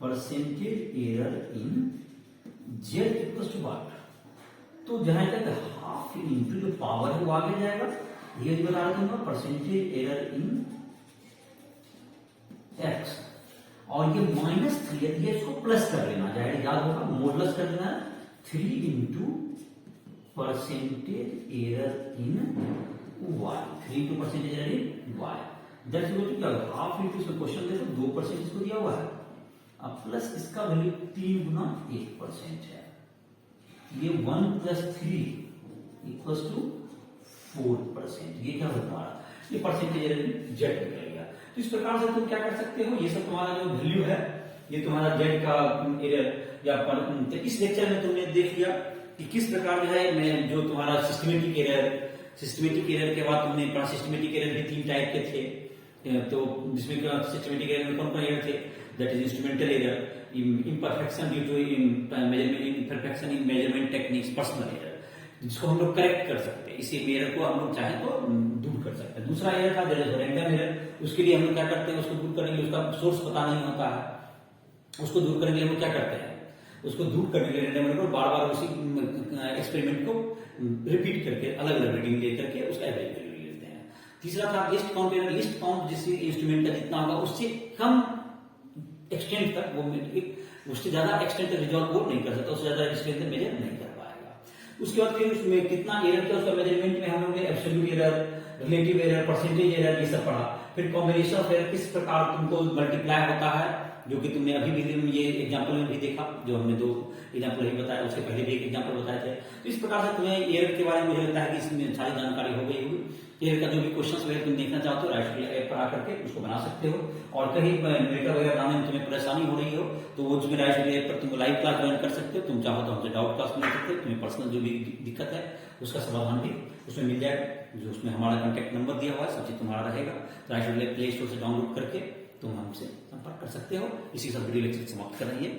[SPEAKER 1] percentage error in z equals to what, तो जहां तक हाफ इंटू जो पावर है वो आगे जाएगा। ये बता दूंगा परसेंटेज एरर इन x, और ये -3 है, ये इसको प्लस कर लेना, जाहिर याद होगा मोडुलस कर देना 3 into percentage error in y, 3 into percentage error in y। That's equal to क्या होगा, हाफ इंटू, इसमें क्वेश्चन देखो 2% इसको दिया हुआ है, अब प्लस इसका वैल्यू 3 गुना 1% है, ये 1 + 3 इक्वल्स टू 4%। ये क्या होगा हमारा, ये परसेंटेज एरर इन z निकलेगा। तो इस प्रकार से तुम क्या कर सकते हो, ये सब तुम्हारा जो वैल्यू है, ये तुम्हारा z का एरर या तो इस लेक्चर में तुमने देख लिया कि किस प्रकार जो है मैं जो तुम्हारा सिस्टमेटिक एरर के बाद तुमने पढ़ा। सिस्टमेटिक एरर भी 3 टाइप के थे, तो जिसमें सिस्टमेटिक एरर में कौन कौन एरर थे, that is instrumental error, imperfection due to measurement, imperfection in measurement techniques, personal error, जिसको हम लोग करेक्ट कर सकते हैं। इसी एरर को हम लोग चाहे तो दूर कर सकते हैं। दूसरा एरर था रैंडम एरर, उसके लिए हम लोग क्या करते हैं, उसको दूर करने के लिए उसका सोर्स पता नहीं होता है, उसको दूर करने के लिए हम लोग क्या करते हैं, उसको दूर करने के लिए रैंडम एरर को बार बार उसी एक्सपेरिमेंट को रिपीट करके अलग अलग रीडिंग ले करके उसका एवरेज वैल्यू लेते हैं। तीसरा था list count error, list count जिससे इंस्ट्रूमेंट का जितना होगा उससे कम एक्सटेंट तक वो उससे ज्यादा एक्सटेंट तक रिजॉल्व वो नहीं कर सकता, उससे ज्यादा एक्सटेंट तक मेजर नहीं कर पाएगा। उसके बाद फिर उसमें कितना एरर था उसका मेजरमेंट में हम लोग ने absolute error, relative error, percentage error ये सब पढ़ा। फिर कॉम्बिनेशन ऑफ एरर किस प्रकार तुमको मल्टीप्लाई होता है, जो कि तुमने अभी भी ये एग्जांपल में भी देखा, जो हमने 2 एग्जांपल ही बताया, उसके पहले भी एक एग्जांपल बताए थे। तो इस प्रकार से तुम्हें एरर के बारे में मुझे लगता है कि इसमें सारी जानकारी हो गई होगी। एरर का जो भी क्वेश्चन वगैरह तुम देखना चाहते हो राइट ऐप पर आकर के उसको बना सकते हो, और कहीं न्यूमेरिकल वगैरह बनाने में तुम्हें परेशानी हो रही हो तो वो तुम्हें राइट ऐप पर तुम लाइव क्लास ज्वाइन कर सकते हो। तुम चाहो तो हमसे डाउट क्लास ले सकते हो, तुम्हें पर्सनल जो भी दिक्कत है उसका समाधान भी उसमें मिल जाएगा, जो उसमें हमारा कॉन्टैक्ट नंबर दिया हुआ है, सब चीज तुम्हारा रहेगा। राइट प्ले स्टोर से डाउनलोड करके तुम हमसे संपर्क कर सकते हो। इसी सब वीडियो लेक्चर समाप्त कर रही है।